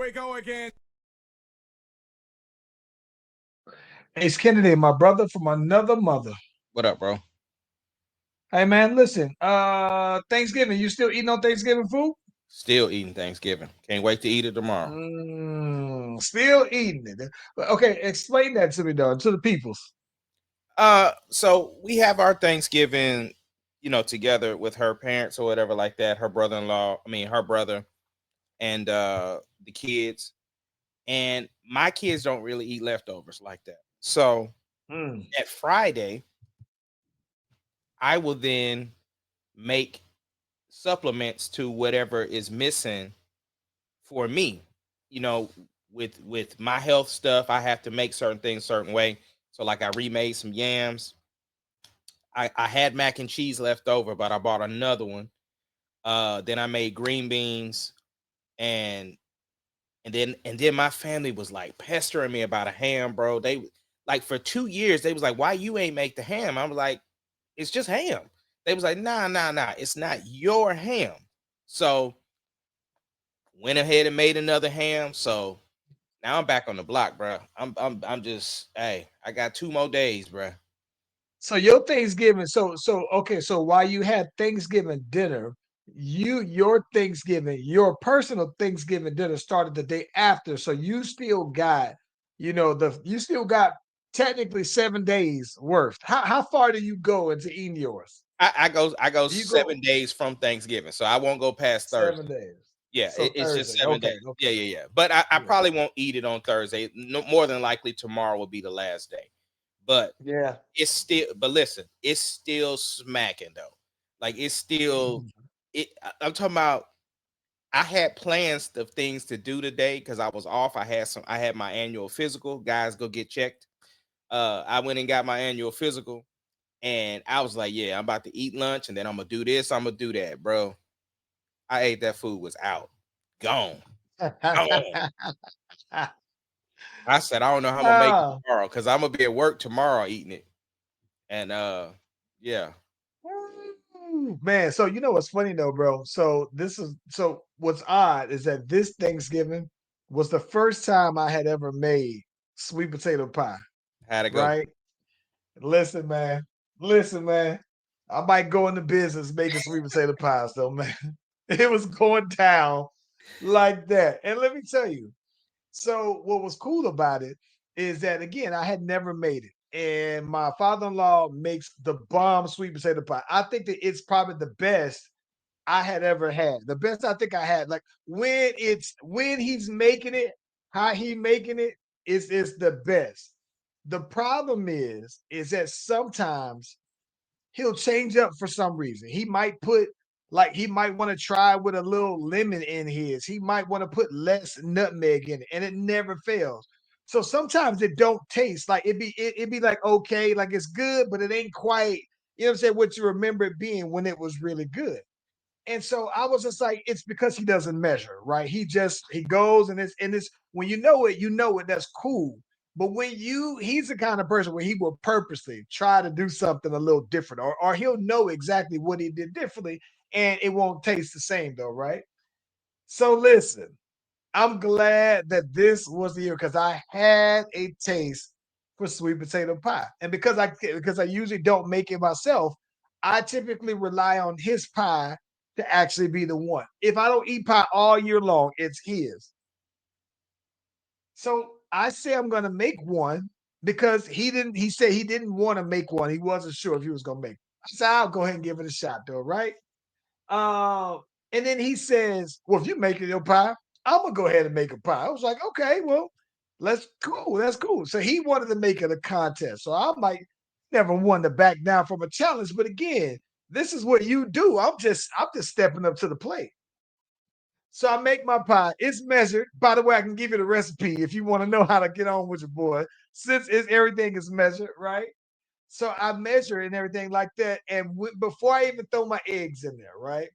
we go again. Ace Kennedy, my brother from another mother. What up, bro? Hey man, listen. Thanksgiving, you still eating on Thanksgiving food? Still eating Thanksgiving. Can't wait to eat it tomorrow. Still eating it. Okay, explain that to me though, to the peoples. So we have our Thanksgiving, together with her parents or whatever like that. Her brother-in-law, her brother, and the kids. And my kids don't really eat leftovers like that. So at Friday, I will then make supplements to whatever is missing for me. You know, with my health stuff, I have to make certain things certain way. So like I remade some yams. I had mac and cheese left over, but I bought another one. Then I made green beans, and and then my family was like pestering me about a ham, bro. They like for 2 years they was like, "Why you ain't make the ham?" I was like, "It's just ham." They was like, "Nah, it's not your ham." So went ahead and made another ham. So now I'm back on the block, bro. I'm just hey, I got 2 more days, bro. So your Thanksgiving, so okay, so while you had Thanksgiving dinner, your Thanksgiving, your personal Thanksgiving dinner started the day after. So you still got, you still got technically 7 days worth. How far do you go into eating yours? I go Do you 7 go days from Thanksgiving, so I won't go past 7 Thursday. days? Yeah, So it's just Thursday. 7 days. Okay, Yeah, okay. yeah, yeah. But I Yeah. probably won't eat it on Thursday. No, more than likely tomorrow will be the last day. But Yeah. it's still. But listen, it's still smacking though. Like it's still. I'm talking about. I had plans of things to do today because I was off. I had my annual physical. Guys, go get checked. I went and got my annual physical, and I was like, yeah, I'm about to eat lunch, and then I'm gonna do this. I'm gonna do that, bro. I ate that food was out, gone, gone. I said, I don't know how I'm gonna make it Ah. tomorrow because I'm gonna be at work tomorrow eating it. And yeah. Man, so you know what's funny though, bro? So what's odd is that this Thanksgiving was the first time I had ever made sweet potato pie, How'd it go? right? Listen, man. Listen, man. I might go into business making sweet potato pies though, man. It was going down like that. And let me tell you, so what was cool about it is that again, I had never made it. And my father-in-law makes the bomb sweet potato pie. I think that it's probably the best I had ever had. The best I think I had. Like when he's making it, how he making it is the best. The problem is that sometimes he'll change up for some reason. He might put like he might want to try with a little lemon in his. He might want to put less nutmeg in it, and it never fails. So sometimes it don't taste like it be like okay, like it's good, but it ain't quite, you know what I'm saying, what you remember it being when it was really good. And so I was just like, it's because he doesn't measure, right? He goes and it's when you know it, that's cool. But when he's the kind of person where he will purposely try to do something a little different, or he'll know exactly what he did differently, and it won't taste the same though, right? So listen, I'm glad that this was the year because I had a taste for sweet potato pie. And because I usually don't make it myself, I typically rely on his pie to actually be the one. If I don't eat pie all year long, it's his. So I say I'm gonna make one because he said he didn't want to make one. He wasn't sure if he was gonna make it. I said, I'll go ahead and give it a shot though, right? Um, and then he says, well, if you're making your pie, I'm gonna go ahead and make a pie. I was like, okay, well, let's cool, that's cool. So he wanted to make it a contest. So I might never want to back down from a challenge, but again, this is what you do. I'm just stepping up to the plate. So I make my pie. It's measured. By the way, I can give you the recipe if you want to know how to get on with your boy. Since everything is measured, right? So I measure and everything like that. And before I even throw my eggs in there, right?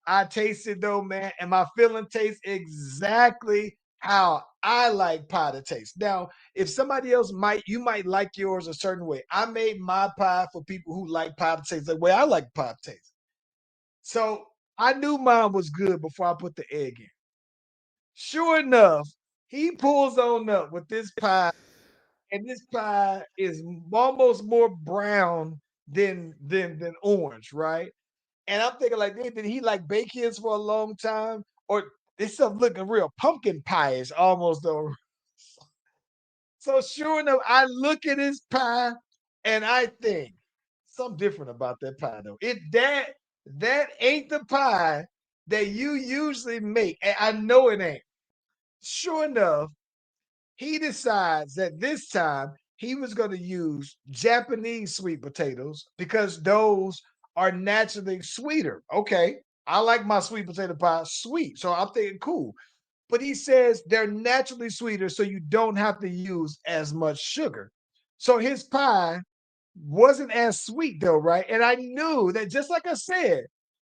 I taste it though, man, and my feeling tastes exactly how I like pie to taste. Now, if somebody else you might like yours a certain way. I made my pie for people who like pie to taste the way I like pie to taste. So I knew mine was good before I put the egg in. Sure enough, he pulls on up with this pie, and this pie is almost more brown than orange, right? And I'm thinking like, did he like bake his for a long time, or this stuff looking real pumpkin pie-ish almost though? So sure enough, I look at his pie and I think something different about that pie though. That ain't the pie that you usually make. And I know it ain't. Sure enough, he decides that this time he was going to use Japanese sweet potatoes because those are naturally sweeter. Okay. I like my sweet potato pie sweet. So I'm thinking, cool. But he says they're naturally sweeter, so you don't have to use as much sugar. So his pie wasn't as sweet though, right? And I knew that just like I said,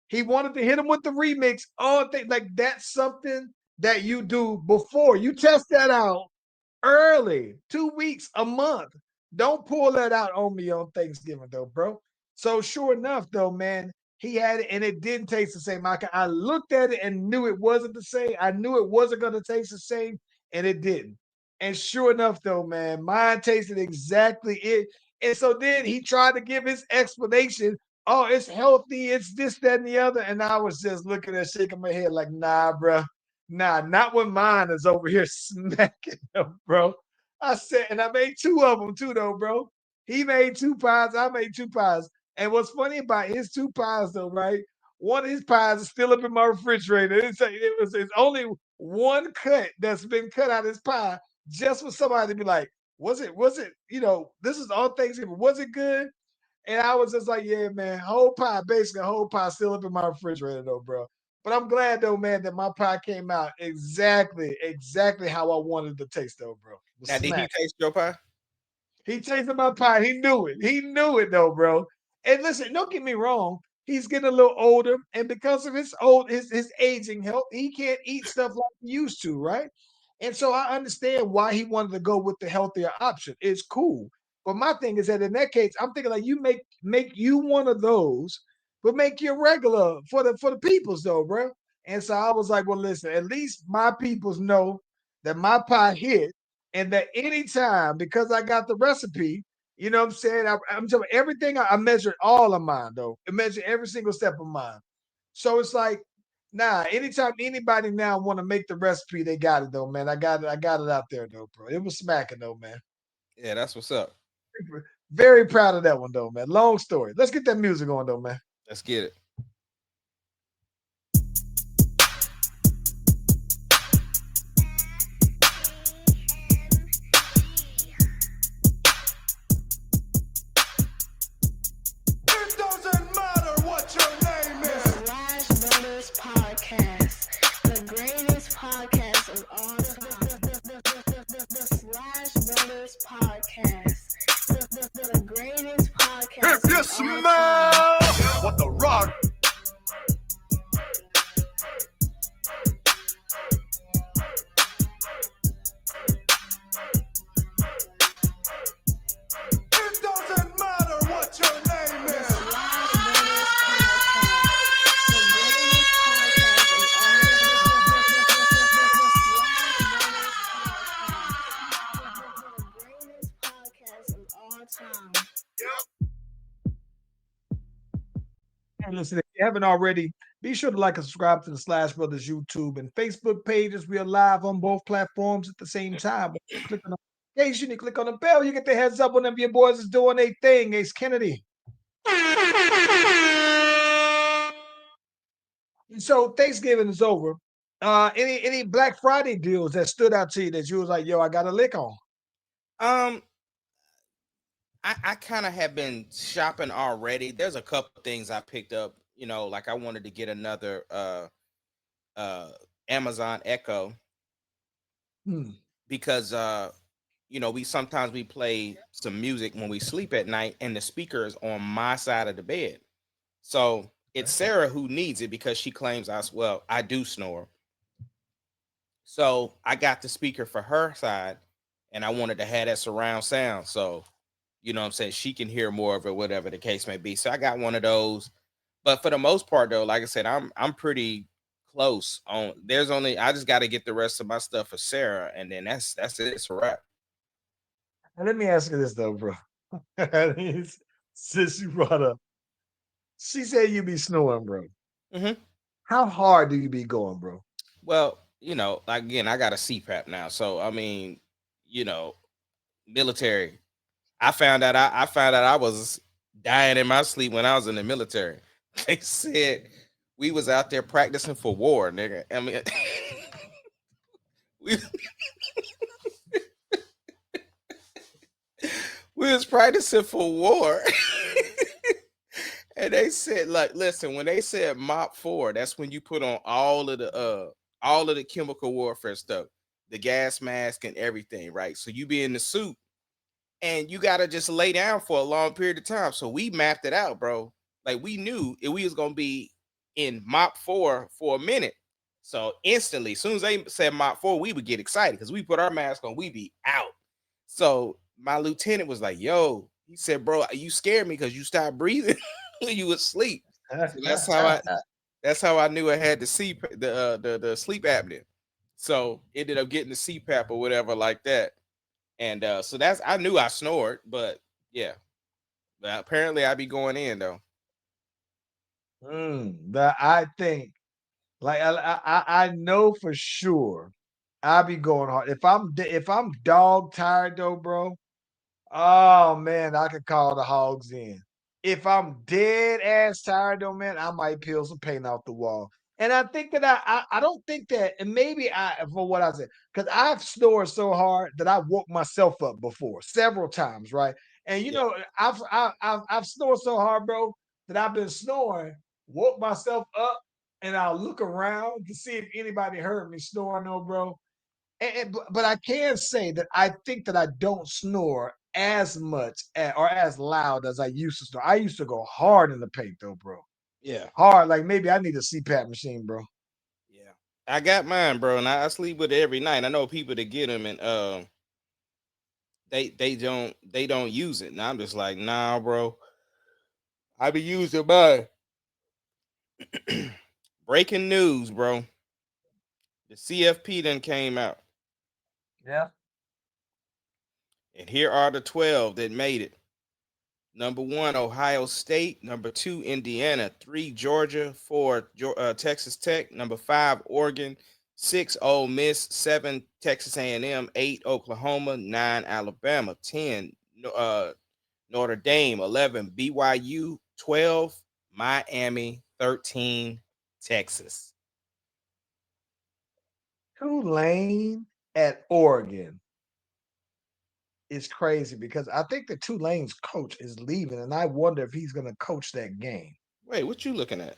he wanted to hit him with the remix. Oh, like that's something that you do before you test that out early, 2 weeks, a month. Don't pull that out on me on Thanksgiving though, bro. So sure enough, though, man, he had it and it didn't taste the same. I looked at it and knew it wasn't the same. I knew it wasn't gonna taste the same, and it didn't. And sure enough, though, man, mine tasted exactly it. And so then he tried to give his explanation. Oh, it's healthy, it's this, that, and the other. And I was just looking at shaking my head like, nah, bro. Nah, not when mine is over here smacking them, bro. I said, and I made two of them too, though, bro. He made two pies. I made two pies. And what's funny about his two pies, though, right? One of his pies is still up in my refrigerator. It's only one cut that's been cut out of his pie just for somebody to be like, this is all Thanksgiving. Was it good? And I was just like, yeah, man, whole pie, basically whole pie still up in my refrigerator though, bro. But I'm glad though, man, that my pie came out exactly how I wanted it to taste though, bro. It was Now, did he smack. taste your pie? He tasted my pie. He knew it. He knew it though, bro. And listen, don't get me wrong. He's getting a little older, and because of his aging health, he can't eat stuff like he used to, right? And so I understand why he wanted to go with the healthier option. It's cool. But my thing is that in that case, I'm thinking like you make you one of those, but make your regular for the peoples though, bro. And so I was like, well, listen, at least my peoples know that my pie hit and that anytime, because I got the recipe, you know what I'm saying? I'm telling everything I measured all of mine though. I measured every single step of mine. So it's like, nah, anytime anybody now want to make the recipe, they got it though, man. I got it out there though, bro. It was smacking though, man. Yeah, that's what's up. Very proud of that one though, man. Long story. Let's get that music on though, man. Let's get it. It doesn't matter what your name is. Slash Brothers Podcast, the greatest podcast of all time. The Slash Brothers Podcast, the greatest podcast. If you of all smell time. what the rock. It doesn't matter what your name The is. Slash Brothers Podcast, the greatest podcast of all time. The greatest podcast of all time. And listen, if you haven't already, be sure to like and subscribe to the Slash Brothers YouTube and Facebook pages. We are live on both platforms at the same time. Click on the notification, you click on the bell, you get the heads up whenever your boys is doing a thing. Ace Kennedy. And so Thanksgiving is over. Any Black Friday deals that stood out to you that you was like, yo, I got a lick on? Um, I kind of have been shopping already. There's a couple things I picked up. Like I wanted to get another Amazon Echo Hmm. because we sometimes we play some music when we sleep at night, and the speaker is on my side of the bed. So it's Sarah who needs it because she claims I do snore. So I got the speaker for her side, and I wanted to have that surround sound. So, you know what I'm saying, she can hear more of it, whatever the case may be. So I got one of those. But for the most part, though, like I said, I'm pretty close. On there's only I just got to get the rest of my stuff for Sarah, and then that's it. It's a wrap. And let me ask you this though, bro. Since you brought up, she said you be snoring, bro. Mm-hmm. How hard do you be going, bro? Well, like, again, I got a CPAP now, so I mean, you know, military. I found out I was dying in my sleep when I was in the military. They said we was out there practicing for war, nigga. I mean, we, we was practicing for war. And they said, like, listen, when they said Mop 4, that's when you put on all of the chemical warfare stuff, the gas mask and everything, right? So you be in the suit and you gotta just lay down for a long period of time. So we mapped it out, bro. Like, we knew we was gonna be in Mop 4 for a minute. So instantly, as soon as they said Mop 4, we would get excited because we put our mask on, we be out. So my lieutenant was like, yo, he said, bro, you scared me because you stopped breathing when you was asleep. So that's how I knew I had the sleep apnea. So ended up getting the CPAP or whatever like that. And so I knew I snored, but yeah. But apparently I be going in though. That I think, like I know for sure, I be going hard. If I'm dog tired though, bro. Oh man, I could call the hogs in. If I'm dead ass tired though, man, I might peel some paint off the wall. And I think that I don't think that, and maybe for what I said, because I've snored so hard that I woke myself up before several times, right? And Yeah. I've snored so hard, bro, that I've been snoring, woke myself up, and I'll look around to see if anybody heard me snoring, no, bro. But I can say that I think that I don't snore as much or as loud as I used to snore. I used to go hard in the paint though, bro. Yeah. Hard, like maybe I need a CPAP machine, bro. Yeah. I got mine, bro, and I sleep with it every night. I know people that get them and they don't use it. And I'm just like, nah, bro. I be using mine. Breaking news, bro. The CFP then came out. Yeah. And here are the 12 that made it. Number 1, Ohio State. Number 2, Indiana. 3, Georgia. 4, Texas Tech. Number 5, Oregon. 6, Ole Miss. 7, Texas A&M. 8, Oklahoma. 9, Alabama. 10, Notre Dame. 11, BYU. 12, Miami. 13, Texas. Tulane at Oregon is crazy because I think the Tulane's coach is leaving, and I wonder if he's going to coach that game. Wait, what you looking at?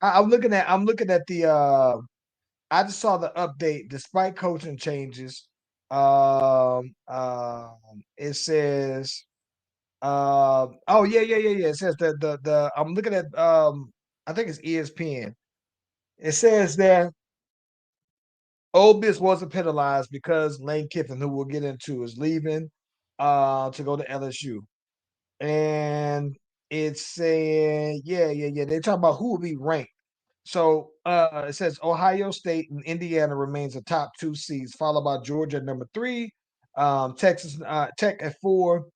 I'm looking at the I just saw the update. Despite coaching changes, it says, oh yeah. It says that the I'm looking at I think it's ESPN. It says that Ole Miss wasn't penalized because Lane Kiffin, who we'll get into, is leaving to go to LSU. And it's saying, yeah. They talk about who will be ranked. So it says Ohio State and Indiana remains the top 2 seeds, followed by Georgia at number 3, Texas Tech at 4,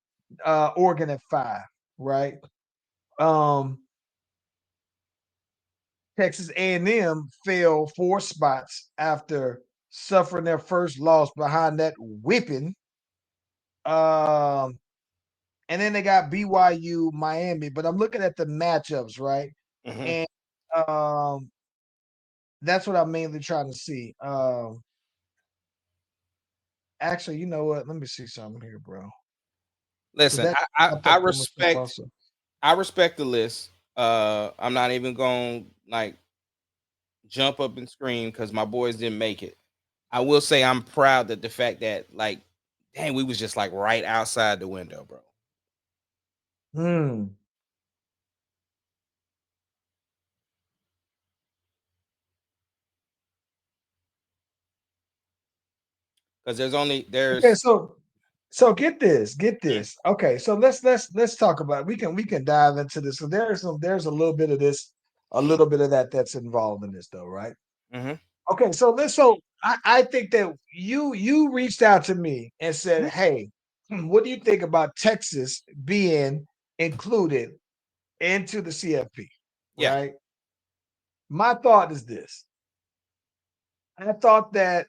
Oregon at 5, right? Um, Texas A&M fell 4 spots after suffering their first loss behind that whipping. Um, and then they got BYU, Miami, but I'm looking at the matchups, right? Mm-hmm. And um, that's what I'm mainly trying to see. Actually, you know what? Let me see something here, bro. Because Listen, that I, popped I up I on my stuff respect also. I respect the list. I'm not even going to like jump up and scream because my boys didn't make it. I will say I'm proud that the fact that, like, dang, we was just like right outside the window, bro. Hmm. Because Okay, there's so get this. Okay, so let's talk about we can dive into this. So there's a little bit of this a little bit of that's involved in this, though, right? Mm-hmm. Okay, so I think that you reached out to me and said, "Hey, what do you think about Texas being included into the CFP?" Yeah. Right? My thought is this. I thought that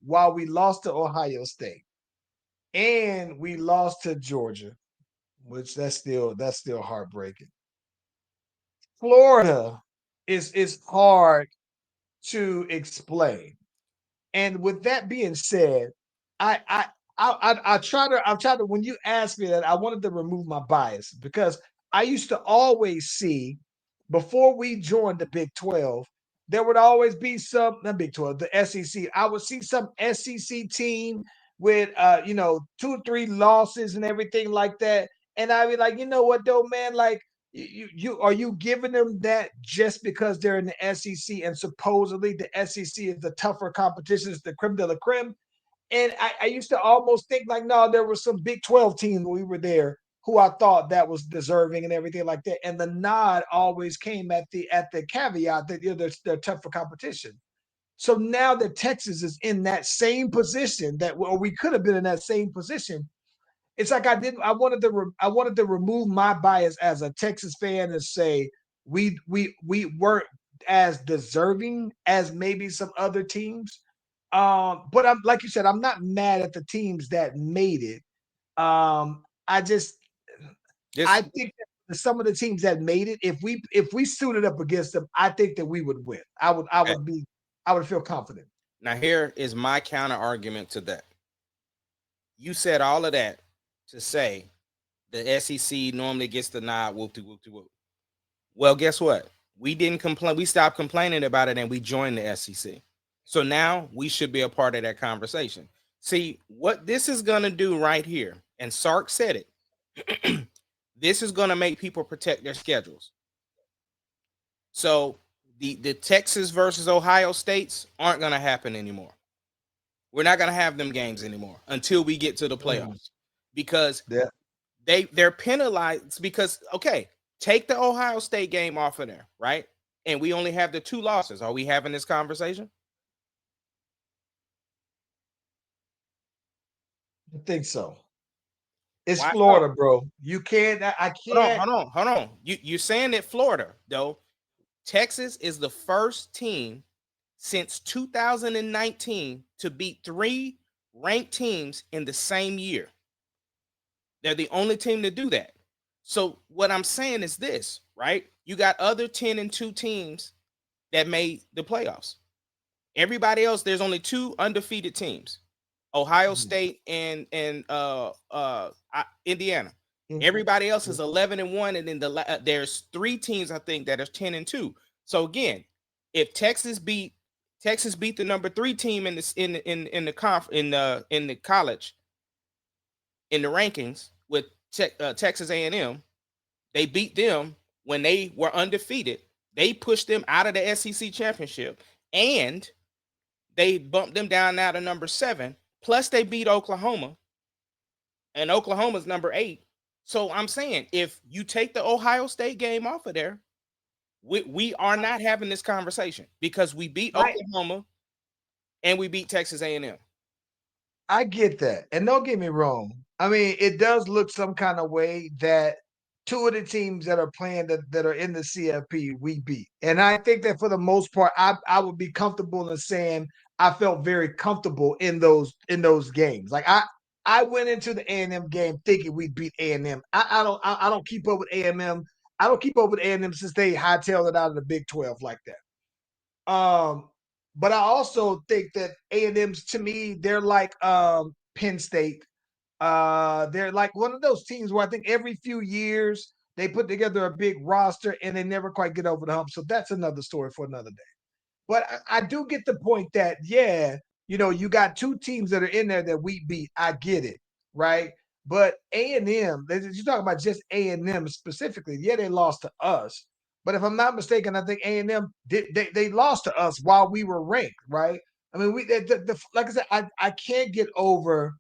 while we lost to Ohio State and we lost to Georgia, which that's still heartbreaking. Florida is hard to explain. And with that being said, I I I try to when you ask me that, I wanted to remove my bias because I used to always see before we joined the Big 12, there would always be some not Big 12, the SEC. I would see some SEC team with 2 or 3 losses and everything like that. And I'd be like, you know what though, man, like you are you giving them that just because they're in the SEC and supposedly the SEC is the tougher competition, it's the creme de la creme. And I used to almost think like, no, there was some Big 12 teams when we were there who I thought that was deserving and everything like that. And the nod always came at the caveat that they're tougher competition. So now that Texas is in that same position that or we could have been in that same position, it's like I wanted to remove my bias as a Texas fan and say we weren't as deserving as maybe some other teams. But I'm like you said, I'm not mad at the teams that made it. I just I This think that some of the teams that made it, if we suited up against them, I think that we would win. okay. I would feel confident. Now here is my counter argument to that. You said all of that to say the SEC normally gets the nod, whoop de whoop de whoop. Well, guess what? We didn't complain. We stopped complaining about it and we joined the SEC. So now we should be a part of that conversation. See what this is going to do right here. And Sark said it. This is going to make people protect their schedules. So the Texas versus Ohio States aren't going to happen anymore. We're not going to have them games anymore until we get to the playoffs because Yeah. they're penalized because okay, take the Ohio State game off of there, right? And we only have the 2 losses. Are we having this conversation? I think so. It's Why so? Florida, bro. You can't. I can't. Hold on. You're saying that Florida, though, Texas is the first team since 2019 to beat 3 ranked teams in the same year. They're the only team to do that. So what I'm saying is this, right? You got other 10-2 teams that made the playoffs. Everybody else, there's only 2 undefeated teams. Ohio State and Indiana. Everybody else is 11-1, and then there's 3 teams I think that are 10-2. So again, if Texas beat the number 3 team in the college in the rankings with Texas A&M, they beat them when they were undefeated. They pushed them out of the SEC championship, and they bumped them down now to number 7. Plus, they beat Oklahoma, and Oklahoma's number 8. So I'm saying, if you take the Ohio State game off of there, we are not having this conversation because we beat Oklahoma and we beat Texas A&M. I get that. And don't get me wrong. I mean, it does look some kind of way that 2 of the teams that are playing that are in the CFP we beat. And I think that for the most part, I would be comfortable in saying I felt very comfortable in those games. Like I went into the A&M game thinking we beat A&M. I don't keep up with A&M. I don't keep up with A&M since they hightailed it out of the Big 12 like that. But I also think that A&M's to me, they're like Penn State. They're like one of those teams where I think every few years they put together a big roster and they never quite get over the hump. So that's another story for another day. But I do get the point that, yeah, you got 2 teams that are in there that we beat. I get it, right? But A&M, you're talking about just A&M specifically. Yeah, they lost to us. But if I'm not mistaken, I think A&M they lost to us while we were ranked, right? I mean, like I said, I can't get over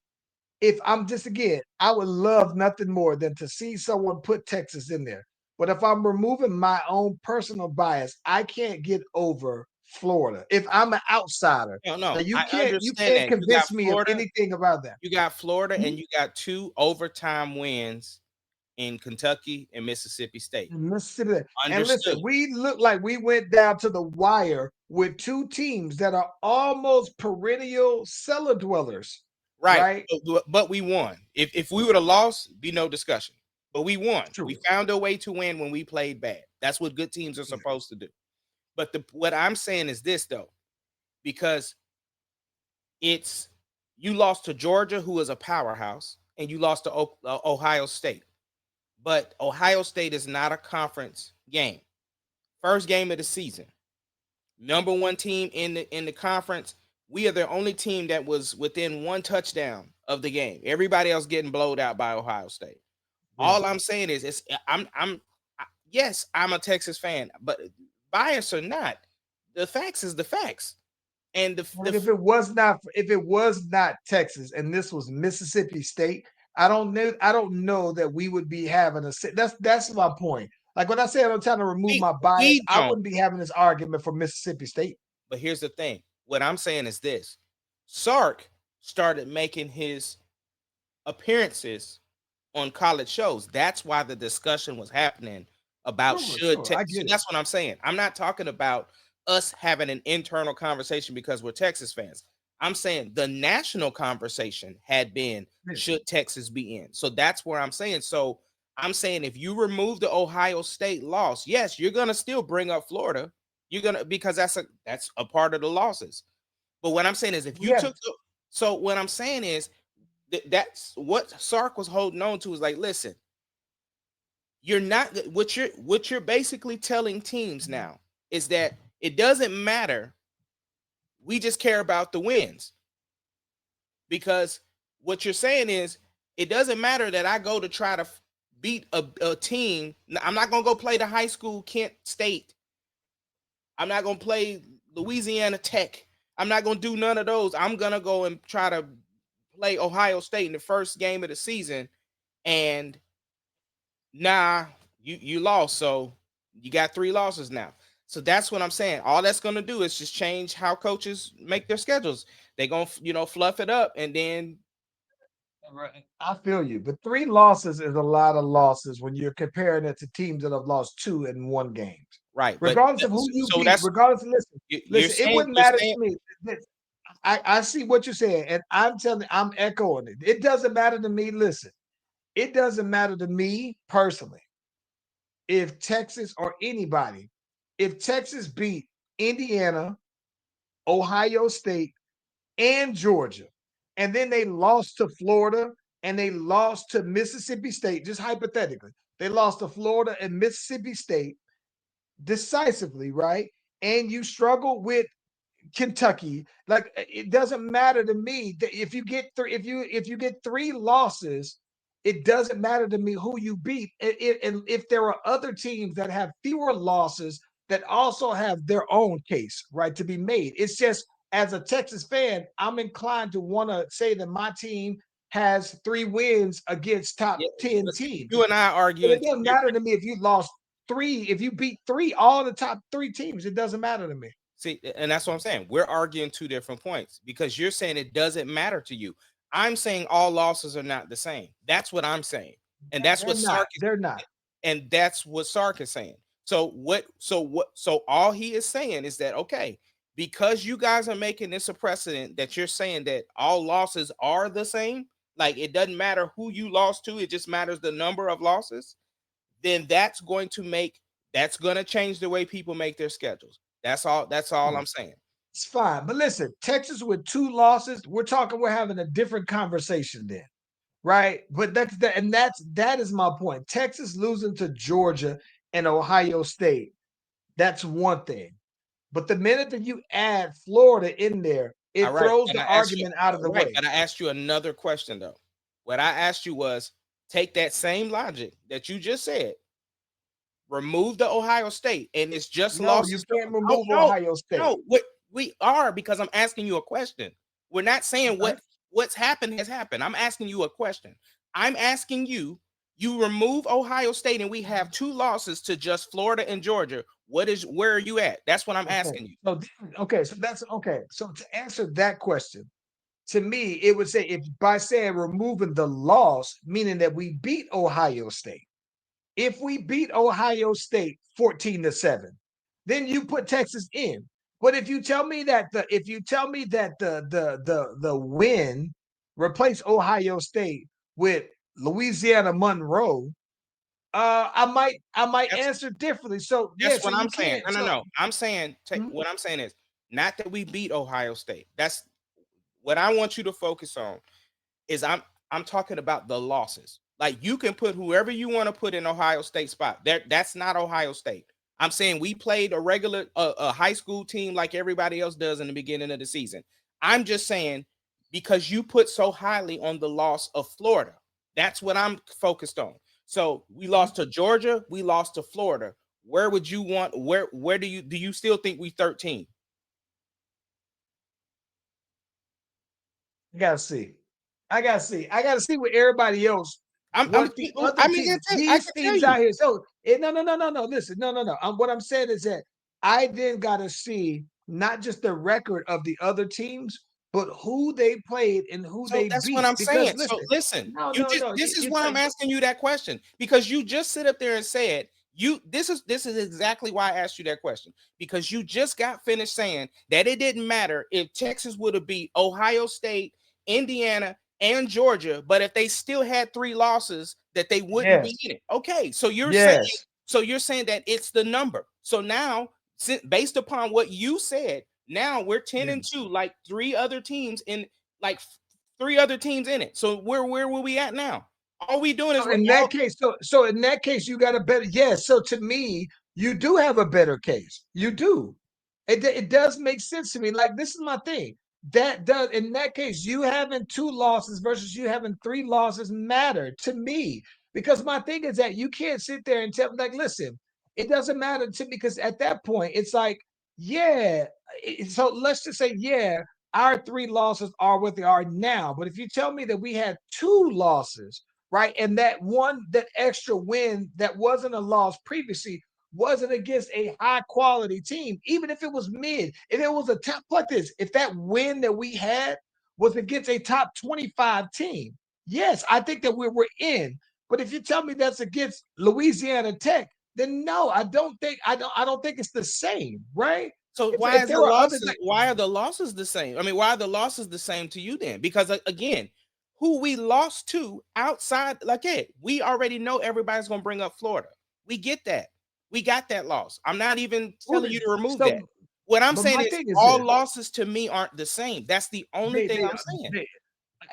if I'm just again, I would love nothing more than to see someone put Texas in there. But if I'm removing my own personal bias, I can't get over Florida. If I'm an outsider, No, now no, you I understand can't that. You got convince me of Florida, anything about that. and you got 2 overtime wins in Kentucky and Mississippi State. Mississippi. And Understood. listen, we look like we went down to the wire with two teams that are almost perennial cellar dwellers, Right. right? But we won. If we would have lost, be no discussion. But we won. We True. found a way to win when we played bad. That's what good teams are Yeah. supposed to do. But what I'm saying is this though, because it's you lost to Georgia, who is a powerhouse, and you lost to Ohio State. But Ohio State is not a conference game. First game of the season. Number 1 team in the conference. We are the only team that was within 1 touchdown of the game. Everybody else getting blowed out by Ohio State. Yeah. All I'm saying is yes, I'm a Texas fan, but bias or not, the facts is the facts. And And if it was not Texas and this was Mississippi State, I don't know that we would be having that's my point. Like when I said I'm trying to remove my bias, we I don't. wouldn't be having this argument for Mississippi State. But here's the thing. What I'm saying is this. Sark started making his appearances on college shows. That's why the discussion was happening about Sure, I Texas. get it. That's what I'm saying. I'm not talking about us having an internal conversation because we're Texas fans. I'm saying the national conversation had been, Yeah. should Texas be in? So that's where I'm saying. So I'm saying if you remove the Ohio State loss, yes, you're gonna still bring up Florida. You're gonna, because that's a part of the losses. But what I'm saying is if you Yeah. took so what I'm saying is that's what Sark was holding on to, is like, listen, you're not what you're basically telling teams now is that it doesn't matter. We just care about the wins. Because what you're saying is it doesn't matter that I go to try to beat a team. I'm not going to go play the high school Kent State. I'm not going to play Louisiana Tech. I'm not going to do none of those. I'm going to go and try to play Ohio State in the first game of the season. And you lost. So you got 3 losses now. So that's what I'm saying. All that's going to do is just change how coaches make their schedules. They're going to, fluff it up, and then Right. I feel you, but 3 losses is a lot of losses when you're comparing it to teams that have lost 2 and 1 games. right. Regardless of who you so beat, that's regardless of you're listen, it saying wouldn't you're matter saying to me. I see what you're saying, and I'm echoing it. It doesn't matter to me. Listen, it doesn't matter to me personally if Texas or anybody, if Texas beat Indiana, Ohio State, and Georgia, and then they lost to Florida and they lost to Mississippi State, just hypothetically, they lost to Florida and Mississippi State decisively, right? And you struggle with Kentucky, like it doesn't matter to me that if you get 3, if you get 3 losses, it doesn't matter to me who you beat. And if there are other teams that have fewer losses that also have their own case, right, to be made. It's just as a Texas fan, I'm inclined to want to say that my team has 3 wins against top yeah, 10 but teams. you and I But arguing it doesn't matter to me if you lost 3, if you beat 3, all the top 3 teams, it doesn't matter to me. See, and that's what I'm saying. We're arguing 2 different points because you're saying it doesn't matter to you. I'm saying all losses are not the same. That's what I'm saying. And that's what Sark is, They're not. and that's what Sark is saying. So all he is saying is that, okay, because you guys are making this a precedent that you're saying that all losses are the same, like it doesn't matter who you lost to, it just matters the number of losses, then that's going to change the way people make their schedules. That's all I'm saying. It's fine. But listen, Texas with 2 losses, we're having a different conversation then. Right. But that is my point. Texas losing to Georgia and Ohio State. That's one thing. But the minute that you add Florida in there, All it right. throws And the I asked you, argument out of the right, way. but I asked you another question though. What I asked you was take that same logic that you just said, remove the Ohio State, and it's just No, you losses. can't Oh, remove no, Ohio State. no, we are, because I'm asking you a question. We're not saying Okay. what's happened has happened. I'm asking you a question. I'm asking you You remove Ohio State, and we have 2 losses to just Florida and Georgia. Where are you at? That's what I'm asking you. So so that's okay. So to answer that question, to me, it would say if by saying removing the loss, meaning that we beat Ohio State. If we beat Ohio State 14-7, then you put Texas in. But if you tell me that the win replace Ohio State with Louisiana Monroe, I might That's answer differently. So yeah, that's so what you I'm saying. can't. No, no, So no. I'm saying mhm. what I'm saying is not that we beat Ohio State. That's what I want you to focus on. Is I'm talking about the losses. Like you can put whoever you want to put in Ohio State spot. That's not Ohio State. I'm saying we played a regular a high school team like everybody else does in the beginning of the season. I'm just saying because you put so highly on the loss of Florida. That's what I'm focused on. So we lost to Georgia, we lost to Florida. Where would you want where do you still think we 13? I gotta see. I gotta see. I gotta see what everybody else, I'm what the other teams, I these can tell teams you. out here. So no. Listen, no. What I'm saying is that I then gotta see not just the record of the other teams, but who they played and who So they that's what beat. I'm Because saying. So listen, listen, no. this is It's why like I'm asking you that question because you just sit up there and said this is exactly why I asked you that question because you just got finished saying that it didn't matter if Texas would have beat Ohio State, Indiana, and Georgia, but if they still had 3 losses that they wouldn't be yes, in it. Okay, so yes. you're saying that it's the number. So now based upon what you said, now we're 10 and Yes. 2 like 3 other teams in like 3 other teams in it. So where were we at now? All we doing is So we're in all that case, so in that case, you got a better yes. So to me, you do have a better case. You do. It does make sense to me. Like this is my thing. That does in that case, you having 2 losses versus you having 3 losses matter to me. Because my thing is that you can't sit there and tell like, listen, it doesn't matter to me because at that point, it's like, yeah. So let's just say, yeah, our 3 losses are what they are now. But if you tell me that we had 2 losses, right? And that extra win that wasn't a loss previously wasn't against a high quality team, even if it was mid, if it was a top, like this, if that win that we had was against a top 25 team, yes, I think that we're in. But if you tell me that's against Louisiana Tech, then no, I don't think it's the same, right? so If there were other like why are the losses the same? I mean, why are the losses the same to you then? Because again, who we lost to outside like it, we already know everybody's going to bring up Florida. We get that. We got that loss. I'm not even who telling did, you to remove that. so What I'm but saying my is thing is all this losses to me aren't the same. That's the only thing they I'm saying. they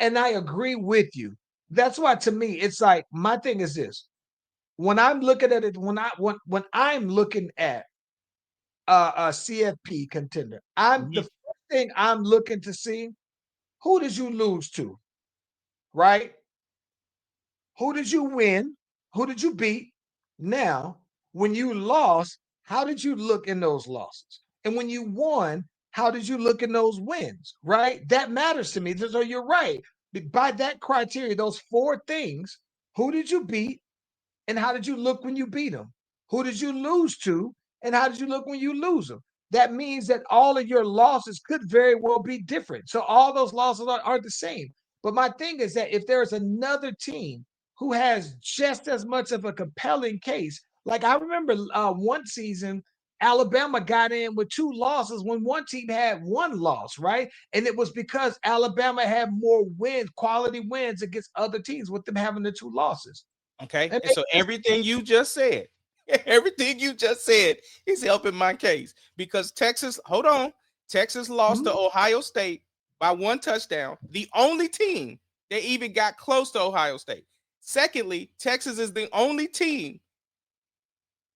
and I agree with you. That's why to me, it's like my thing is this. When I'm looking at it, when I'm looking at a CFP contender, the Mhm. first thing I'm looking to see who did you lose to, right? Who did you win? Who did you beat? Now, when you lost, how did you look in those losses? And when you won, how did you look in those wins? Right? That matters to me. So you're right. By that criteria, those 4 things, who did you beat? And how did you look when you beat them? Who did you lose to? And how did you look when you lose them? That means that all of your losses could very well be different. So all those losses aren't the same. But my thing is that if there's another team who has just as much of a compelling case, like I remember one season, Alabama got in with 2 losses when one team had 1 loss, right? And it was because Alabama had more wins, quality wins against other teams with them having the 2 losses. Okay. It And makes so sense to me. everything you just said, everything you just said is helping my case because Texas, hold on, Texas lost to Mhm. Ohio State by 1 touchdown, the only team that even got close to Ohio State. Secondly, Texas is the only team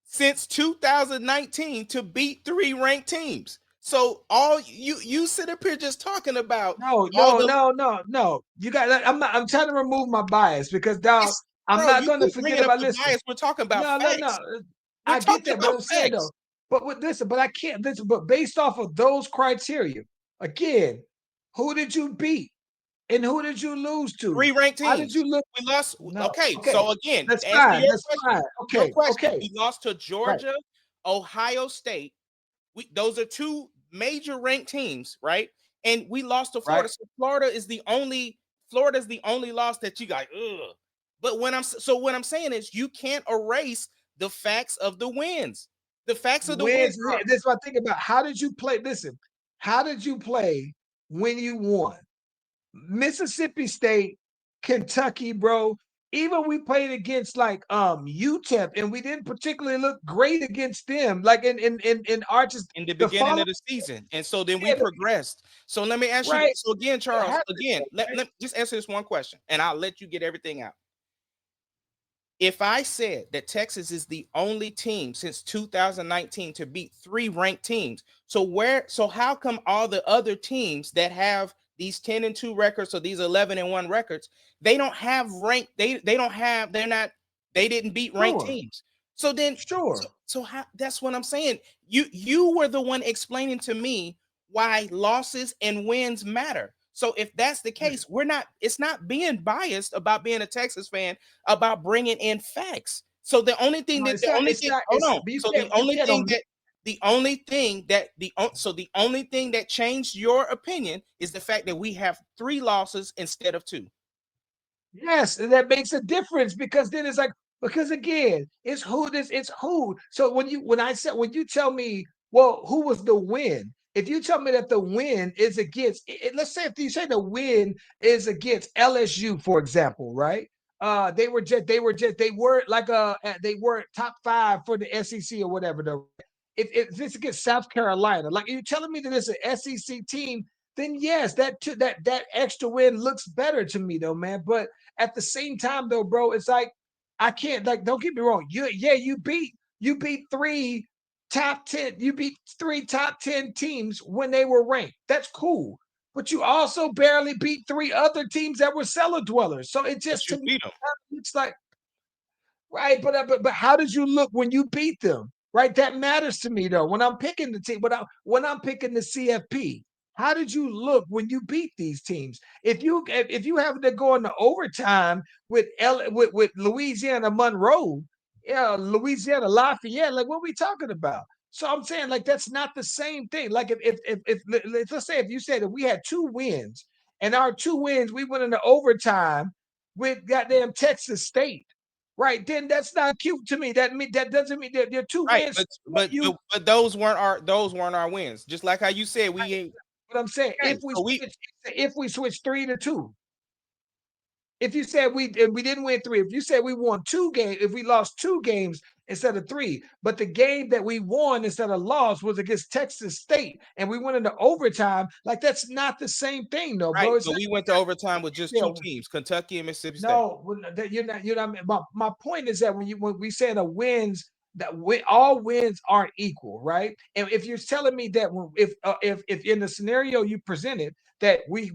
since 2019 to beat 3 ranked teams. So all you sit up here just talking about No, all no, the no, no, no. You got. I'm trying to remove my bias because dog, it's I'm bro, not you going to keep forget bringing up about. the Listen, bias. We're talking about no. facts. We're I get talking that, but about I'm saying though. facts. But I can't listen. But based off of those criteria, again, who did you beat? And who did you lose to? 3 ranked How did teams. you look? We lost. No. Okay, Okay. so again, That's to answer fine. your That's question, fine. your question, Okay. we lost to Right. Georgia, Ohio State. Those are 2 major ranked teams, right? And we lost to Florida. Right. So Florida's the only loss that you got. Ugh. But what I'm saying is you can't erase the facts of the wins. The facts of the wins Wins. are That's what I think about. How did you play? Listen, how did you play when you won? Mississippi State, Kentucky, bro. Even we played against like UTEP, and we didn't particularly look great against them. Like in Arches, in the the beginning follow of the season. And so then we yeah, progressed. So let me ask you right. this. So again, What Charles, happened, again, right? let just answer this one question and I'll let you get everything out. If I said that Texas is the only team since 2019 to beat 3 ranked teams, so how come all the other teams that have these 10-2 records or these 11-1 records, they don't have ranked, they didn't beat ranked Sure, teams. So then sure. so how, that's what I'm saying. You were the one explaining to me why losses and wins matter. So if that's the case, it's not being biased about being a Texas fan, about bringing in facts. So the only thing No, that it's not. It's not. hold It's on. you So can't. You can't. the only thing that changed your opinion is the fact that we have 3 losses instead of 2. Yes, and that makes a difference because then it's like because again, it's who this it's who. So when you tell me, well, who was the win? If you tell me that the win is against, let's say if you say the win is against LSU, for example, right? They were like they were top 5 for the SEC or whatever. Though, if this against South Carolina, like you're telling me that it's an SEC team, then yes, that extra win looks better to me though, man. But at the same time, though, bro, it's like I can't like. Don't get me wrong. You beat 3 top 10. You beat 3 top 10 teams when they were ranked. That's cool. But you also barely beat 3 other teams that were cellar dwellers. So it But just you to me beat them. looks like right. But how did you look when you beat them? Right. That matters to me though. When I'm picking the team, when I'm picking the CFP, how did you look when you beat these teams? If you have to go into overtime with Louisiana Monroe, yeah, Louisiana Lafayette, like what are we talking about? So I'm saying like that's not the same thing. Like let's say if you said that we had 2 wins and our 2 wins we went into overtime with goddamn Texas State, right? Then that's not cute to me. That doesn't mean that your 2 wins. But those weren't our wins. Just like how you said we ain't But I'm saying okay. So if we switch 3-2, if you said we didn't win 3, if you said we won 2 games, if we lost 2 games instead of 3, but the game that we won instead of lost was against Texas State, and we went into overtime, like that's not the same thing, though, bro. right, It's but not, we went to overtime with just yeah, 2 teams, Kentucky and Mississippi State. no, you're not. My point is that when we say the wins, all wins aren't equal, right? And if you're telling me that if in the scenario you presented that we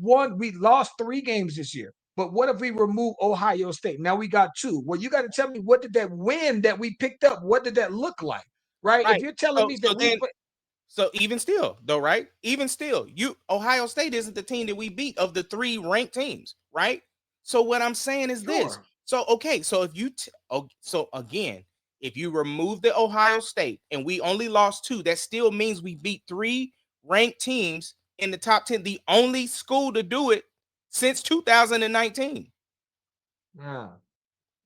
lost 3 games this year, but what if we remove Ohio State? Now we got 2. Well, you got to tell me what did that win that we picked up? What did that look like, right? If Right. you're telling So me so that then so even still, though, right? Even still, Ohio State isn't the team that we beat of the 3 ranked teams, right? So what I'm saying is this. sure, So okay, so so again, if you remove the Ohio State and we only lost 2, that still means we beat 3 ranked teams in the top 10, the only school to do it since 2019. yeah.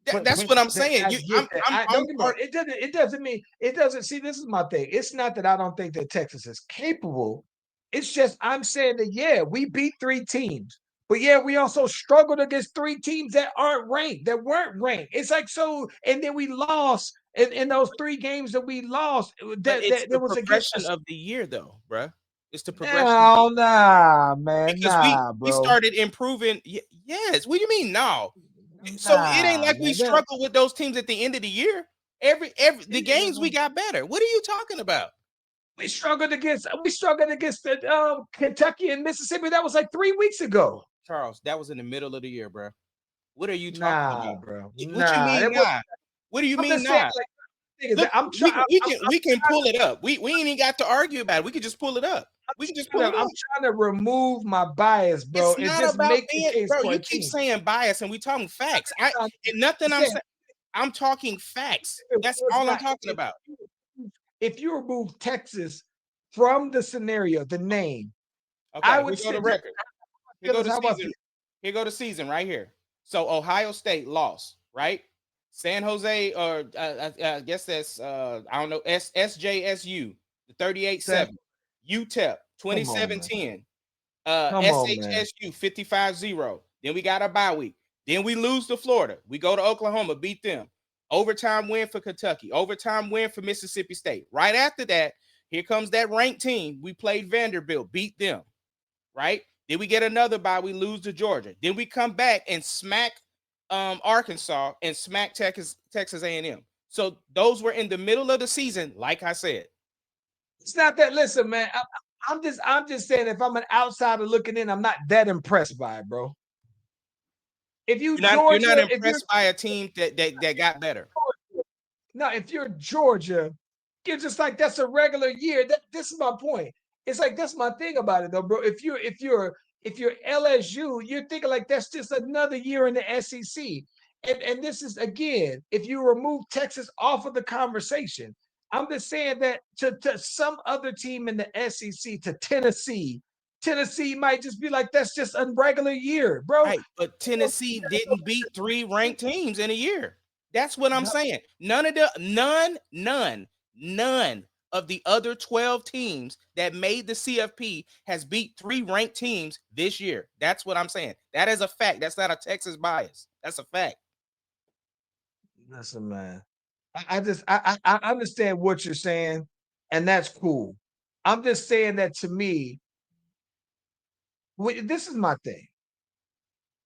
That's what I'm saying. I get that. I don't get me wrong. It doesn't mean it doesn't see this is my thing. It's not that I don't think that Texas is capable. It's just I'm saying that yeah, we beat 3 teams. But yeah, we also struggled against 3 teams that weren't ranked. It's like so, and then we lost in those 3 games that we lost. But it's That the there was against progression us. of the year, though, bruh. It's the progression of the No, year. nah, man, Because nah, we bro, started improving. Yes. What do you mean no? So it ain't nah, like we man. struggled with those teams at the end of the year. Every the games we got better. What are you talking about? We struggled against the Kentucky and Mississippi. That was like 3 weeks ago. Charles, that was in the middle of the year, bro. What are you talking Nah, about? bro. What you Nah, mean that was. nah? What do you I'm mean just saying, nah? thing is Look, that I'm trying. we can pull it up. We ain't even got to argue about it. We can just pull it up. We can just pull it up. I'm trying to remove my bias, bro, It's and not just about make the being, case bro. for You a keep team. saying bias, and we talking facts. And nothing I'm saying. I'm talking facts. That's all I'm talking about. If you remove Texas from the scenario, the name, Okay, I would here go say the record. Here go the how about season. Here go the season right here. So Ohio State lost, right? San Jose, or I guess that's I don't know, SJSU, the 38-7. UTEP, 27-10. SHSU, 55-0. Then we got a bye week. Then we lose to Florida. We go to Oklahoma, beat them. Overtime win for Kentucky. Overtime win for Mississippi State. Right after that, here comes that ranked team. We played Vanderbilt, beat them. Right? Then we get another bye. We lose to Georgia. Then we come back and smack Arkansas and smack Texas A&M. So those were in the middle of the season, like I said. It's not that. Listen, man. I'm just saying, if I'm an outsider looking in, I'm not that impressed by it, bro. If you're not impressed by a team that got better. No, if you're Georgia, you're just like, that's a regular year. This is my point. It's like, that's my thing about it, though, bro. If you're LSU, you're thinking like that's just another year in the SEC. And this is, again, if you remove Texas off of the conversation, I'm just saying that to some other team in the SEC, to Tennessee might just be like, that's just a regular year, bro. Right, but Tennessee didn't beat 3 ranked teams in a year. That's what I'm saying. None of the other 12 teams that made the CFP has beat 3 ranked teams this year. That's what I'm saying. That is a fact. That's not a Texas bias. That's a fact. Listen, man. I understand what you're saying, and that's cool. I'm just saying that, to me, this is my thing.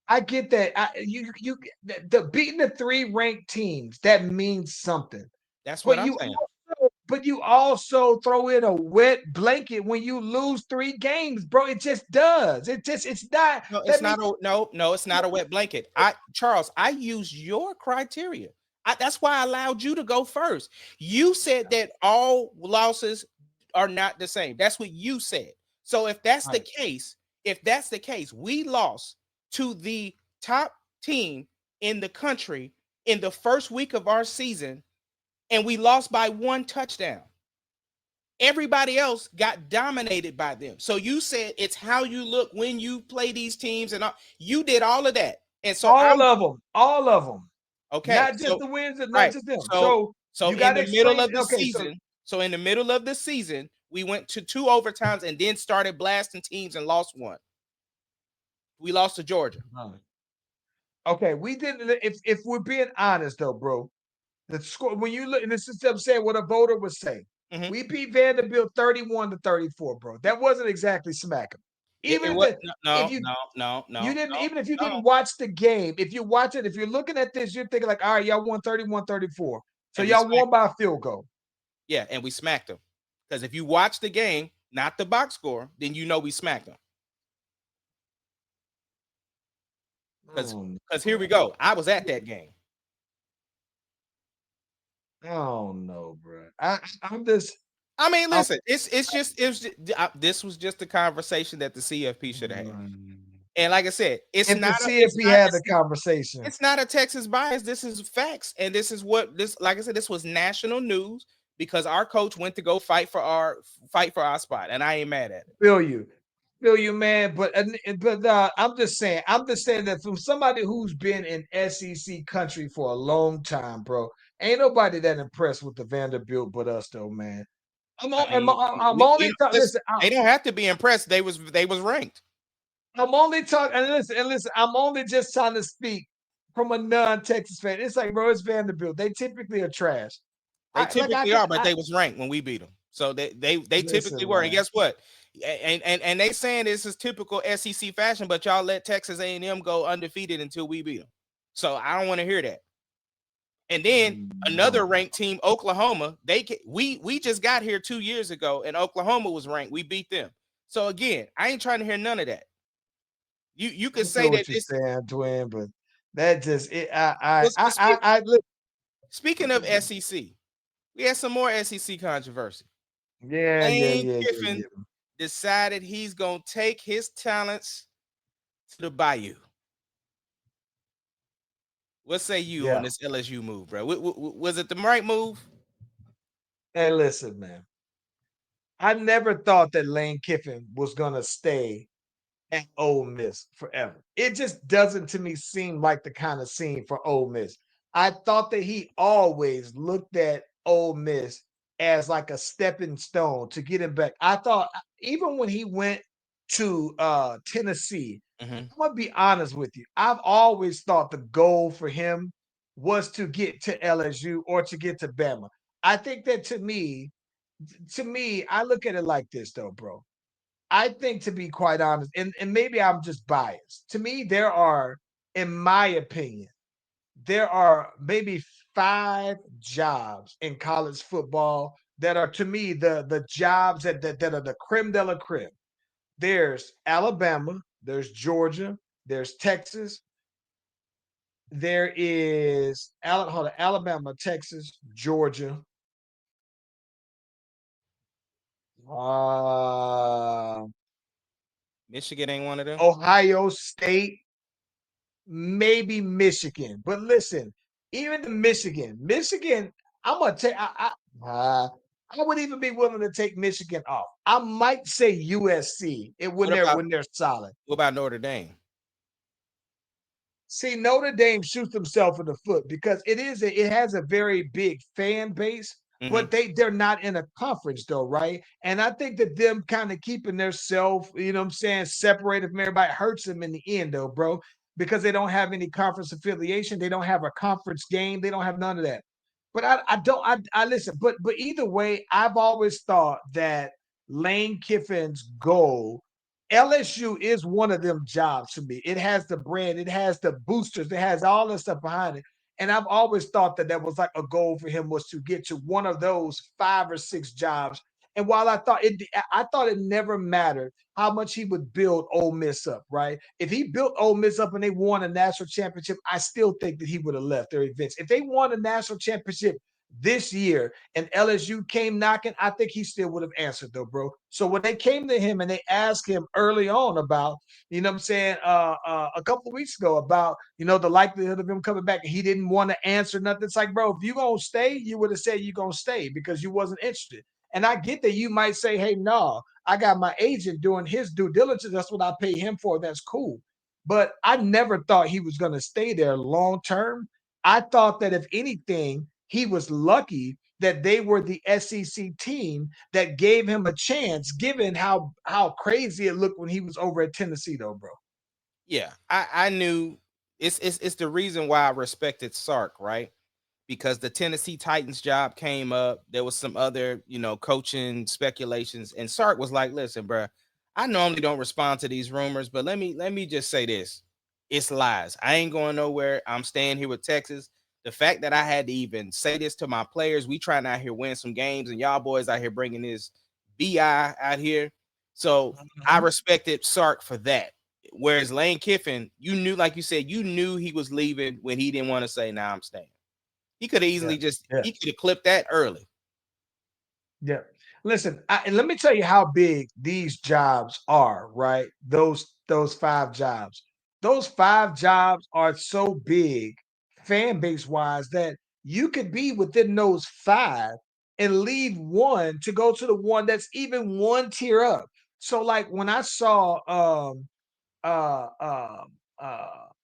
I get that. The beating the 3 ranked teams, that means something. That's what I'm saying. But you also throw in a wet blanket when you lose 3 games, bro. It just does. It's not. No, it's not a wet blanket. Charles, I use your criteria. That's why I allowed you to go first. You said that all losses are not the same. That's what you said. So if that's the case, we lost to the top team in the country in the first week of our season, and we lost by 1 touchdown. Everybody else got dominated by them. So you said it's how you look when you play these teams, and you did all of that. And so all of them. Okay, not just the wins, and not just them. So you got in the middle of the season. So in the middle of the season, we went to 2 overtimes and then started blasting teams and lost 1. We lost to Georgia. Okay, we didn't. If we're being honest, though, bro, the score, when you look, and this is what I'm saying, what a voter would say. Mhm. We beat Vanderbilt 31-34, bro. That wasn't exactly smacking. Even if you didn't watch the game, if you watch it, if you're looking at this, you're thinking like, all right, y'all won 31-34. So y'all won by a field goal. Yeah, and we smacked them. Because if you watch the game, not the box score, then you know we smacked them. Because here we go. I was at that game. Oh no, bro. I'm just. I mean, listen. This was just a conversation that the CFP should have had. And like I said, it's if not the CFP had the conversation. It's not a Texas bias. This is facts, and this is what this. Like I said, this was national news because our coach went to go fight for our spot, and I ain't mad at it. Feel you, man. But I'm just saying that from somebody who's been in SEC country for a long time, bro, ain't nobody that impressed with the Vanderbilt but us, though, man. I'm only talking. Listen, they don't have to be impressed. They was ranked. I'm only talking, and listen. I'm only just trying to speak from a non-Texas fan. It's like, bro, it's Vanderbilt. They typically are trash. They typically are, but they was ranked when we beat them. So they typically were. Man. And guess what? And they saying this is typical SEC fashion, but y'all let Texas A&M go undefeated until we beat them. So I don't want to hear that. And then another ranked team, Oklahoma, we just got here 2 years ago, and Oklahoma was ranked. We beat them. So again, I ain't trying to hear none of that. You could say that you're saying, twin, but that just Speaking of SEC, We had some more SEC controversy. Yeah, Lane yeah. Kiffin decided he's gonna take his talents to the Bayou. What say you on Yeah. this LSU move, bro? Was it the right move? Hey, listen, man. I never thought that Lane Kiffin was gonna stay at Ole Miss forever. It just doesn't to me seem like the kind of scene for Ole Miss. I thought that he always looked at Ole Miss as like a stepping stone to get him back. I thought even when he went to Tennessee, Mhm. I'm gonna be honest with you. I've always thought the goal for him was to get to LSU or to get to Bama. I think that to me, I look at it like this though, bro. I think to be quite honest, and maybe I'm just biased. To me, there are, in my opinion, there are maybe 5 jobs in college football that are to me the jobs that are the creme de la creme. There's Alabama, there's Georgia, there's Texas, there is hold on, Alabama, Texas, Georgia, uh, Michigan ain't one of them. Ohio State, maybe Michigan. But listen, even the Michigan, I'm gonna take. I would even be willing to take Michigan off. I might say USC. It when What they're about when they're solid. what about Notre Dame? See, Notre Dame shoots themselves in the foot because it has a very big fan base, Mhm. but they're not in a conference though, right? And I think that them kind of keeping their self, you know what I'm saying, separated from everybody hurts them in the end though, bro, because they don't have any conference affiliation, they don't have a conference game, they don't have none of that. But I don't I listen, but either way, I've always thought that Lane Kiffin's goal LSU is one of them jobs to me. It has the brand, it has the boosters, it has all the stuff behind it. And I've always thought that that was like a goal for him was to get to one of those 5 or 6 jobs. And while I thought it never mattered how much he would build Ole Miss up, right? If he built Ole Miss up and they won a national championship, I still think that he would have left their events. If they won a national championship this year and LSU came knocking, I think he still would have answered though, bro. So when they came to him and they asked him early on about, you know what I'm saying, a couple of weeks ago about, the likelihood of him coming back, and he didn't want to answer nothing. It's like, bro, if you gonna stay, you would have said you gonna stay because you wasn't interested. And I get that you might say, hey, no, I got my agent doing his due diligence. That's what I pay him for. That's cool. But I never thought he was going to stay there long term. I thought that if anything, he was lucky that they were the SEC team that gave him a chance, given how crazy it looked when he was over at Tennessee, though, bro. Yeah, I knew it's the reason why I respected Sark, right? Because the Tennessee Titans job came up. There was some other, coaching speculations, and Sark was like, "Listen, bro, I normally don't respond to these rumors, but let me just say this: it's lies. I ain't going nowhere. I'm staying here with Texas. The fact that I had to even say this to my players, we trying out here win some games, and y'all boys out here bringing this bi out here. So I Mhm. respected Sark for that. Whereas Lane Kiffin, you knew, like you said, you knew he was leaving when he didn't want to say, "Nah, I'm staying." He could have Yeah, easily just yeah. he could have clipped that early. Yeah. Listen, and let me tell you how big these jobs are, right? Those 5 jobs. Those 5 jobs are so big fan base wise that you could be within those 5 and leave one to go to the one that's even one tier up. So like when I saw uh uh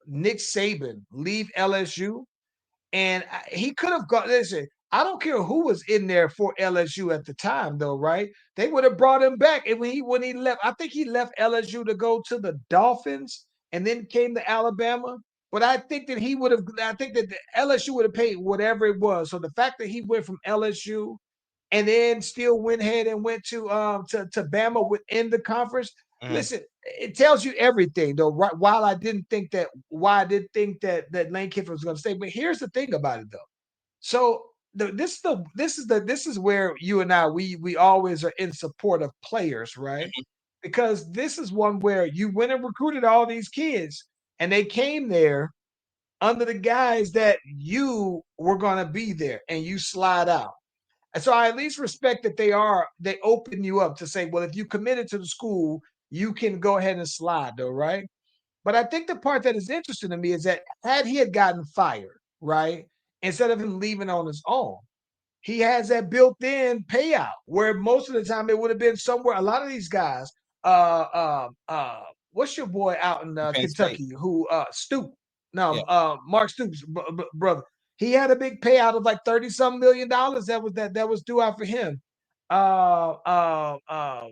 Nick Saban leave LSU, and he could have got, listen, I don't care who was in there for LSU at the time, though, right? They would have brought him back. And when he left, I think he left LSU to go to the Dolphins and then came to Alabama. But I think that I think that the LSU would have paid whatever it was. So the fact that he went from LSU and then still went ahead and went to Bama within the conference. Mhm. Listen, it tells you everything though. Right? While I didn't think that, why I did think that Lane Kiffin was going to stay, but here's the thing about it though. So this is where you and I we always are in support of players, right? Because this is one where you went and recruited all these kids, and they came there under the guise that you were going to be there, and you slide out. And so I at least respect that they open you up to say, well, if you committed to the school, you can go ahead and slide, though, right? But I think the part that is interesting to me is that had he had gotten fired, right, instead of him leaving on his own, he has that built-in payout where most of the time it would have been somewhere. A lot of these guys, what's your boy out in Penn State. Kentucky who Stoop? Yeah. No, Mark Stoops' brother. He had a big payout of like 30-some million dollars that was due out for him. Uh, uh, uh,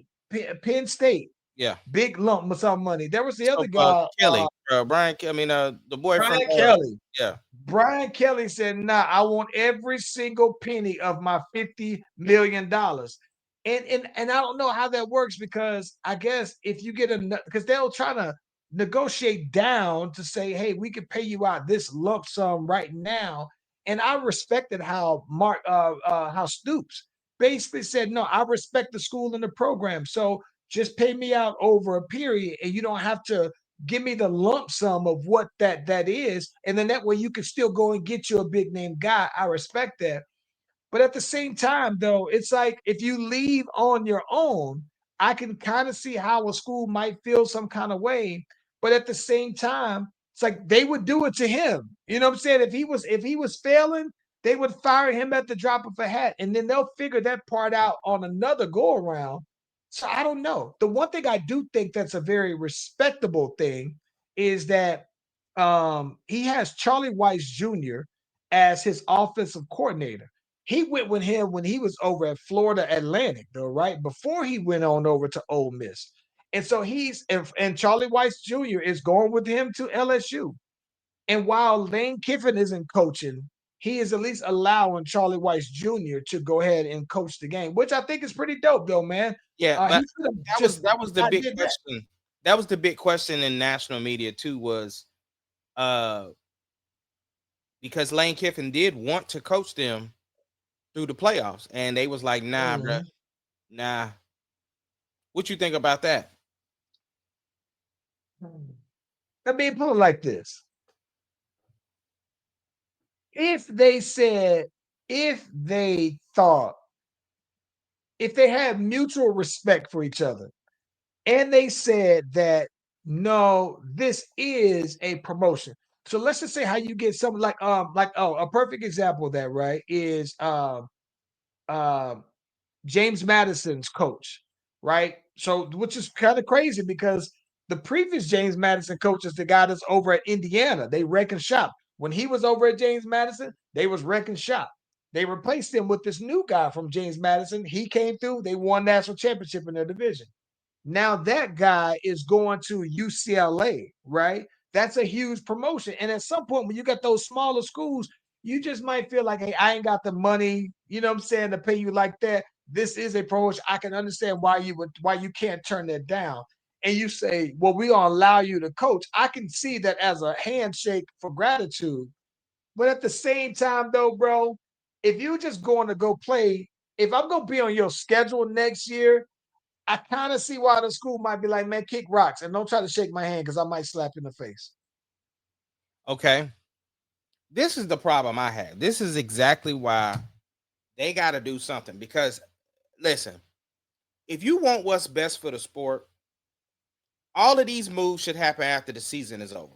Penn State, Yeah. big lump of some money. There was the So other guy, Kelly, Brian. I mean, the boy from Brian Kelly. yeah. Brian Kelly said, nah, I want every single penny of my $50 million. And I don't know how that works because I guess if you get because they'll try to negotiate down to say, hey, we can pay you out this lump sum right now. And I respected how how Stoops basically said, no, I respect the school and the program. So just pay me out over a period and you don't have to give me the lump sum of what that is, and then that way you can still go and get you a big name guy. I respect that. But at the same time, though, it's like if you leave on your own, I can kind of see how a school might feel some kind of way. But at the same time, it's like they would do it to him. You know what I'm saying? If he was failing, they would fire him at the drop of a hat, and then they'll figure that part out on another go around. So I don't know. The one thing I do think that's a very respectable thing is that he has Charlie Weiss Jr. as his offensive coordinator. He went with him when he was over at Florida Atlantic, though, right? Before he went on over to Ole Miss. And so and Charlie Weiss Jr. is going with him to LSU. And while Lane Kiffin isn't coaching, he is at least allowing Charlie Weiss Jr. to go ahead and coach the game, which I think is pretty dope, though, man. Yeah, He but could have that just was the not big did that. question. That was the big question in national media too, was because Lane Kiffin did want to coach them through the playoffs, and they was like, nah, bruh, nah. What you think about that? I mean, put it like this. If they said, if they thought, if they had mutual respect for each other, and they said that no, this is a promotion. So let's just say how you get something like a perfect example of that, right? Is um James Madison's coach, right? So which is kind of crazy because the previous James Madison coach is the guy that's over at Indiana. They wreck and shop. When he was over at James Madison, they was wreck and shop. They replaced him with this new guy from James Madison. He came through. They won national championship in their division. Now that guy is going to UCLA, right? That's a huge promotion. And at some point, when you got those smaller schools, you just might feel like, hey, I ain't got the money, you know what I'm saying, to pay you like that. This is a promotion. I can understand why you can't turn that down. And you say, well, we gonna allow you to coach. I can see that as a handshake for gratitude. But at the same time, though, bro, if you just going to go play, if I'm gonna be on your schedule next year, I kind of see why the school might be like, man, kick rocks and don't try to shake my hand because I might slap you in the face. Okay. This is the problem I have. This is exactly why they got to do something. Because, listen, if you want what's best for the sport, all of these moves should happen after the season is over.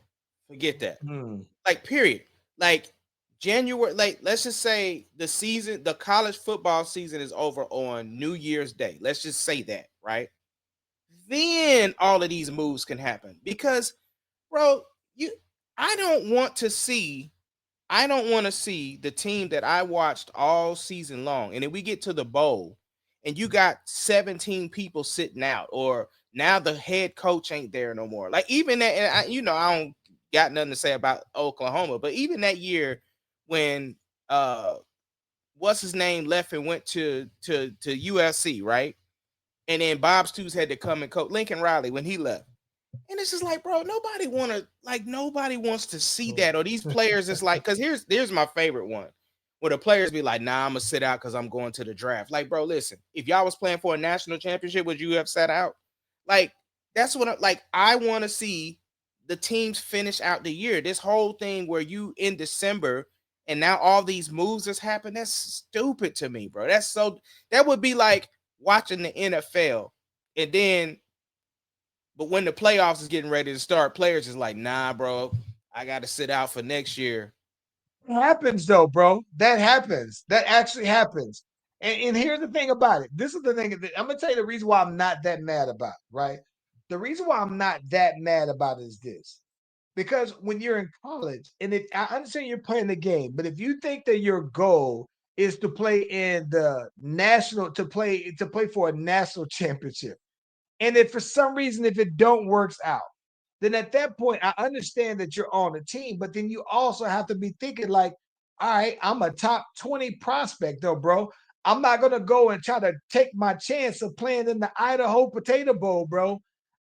Forget that. Like, period. Like, January, like, let's just say the college football season is over on New Year's Day. Let's just say that, right? Then all of these moves can happen. Because, bro, I don't want to see the team that I watched all season long, and then we get to the bowl, and you got 17 people sitting out, or now the head coach ain't there no more. Like, even that, and I don't got nothing to say about Oklahoma, but even that year when what's his name left and went to USC, right? And then Bob Stoops had to come and coach Lincoln Riley when he left. And it's just like, bro, nobody wants to see that. Or these players, it's like, because here's my favorite one, where the players be like, nah, I'm gonna sit out because I'm going to the draft. Like, bro, listen, if y'all was playing for a national championship, would you have sat out? Like, that's what I want to see the teams finish out the year. This whole thing where you in December and now all these moves that's happened. That's stupid to me, bro. That would be like watching the NFL, and then, but when the playoffs is getting ready to start, players is like, nah, bro, I got to sit out for next year. It happens though, bro. That happens. That actually happens. And here's the thing about it. This is the thing. I'm gonna tell you the reason why I'm not that mad about it, right? The reason why I'm not that mad about it is this. Because when you're in college, and if I understand you're playing the game, but if you think that your goal is to play in the national to play for a national championship, and if for some reason if it don't works out, then at that point I understand that you're on a team, but then you also have to be thinking like, all right, I'm a top 20 prospect though, bro. I'm not gonna go and try to take my chance of playing in the Idaho Potato Bowl, bro,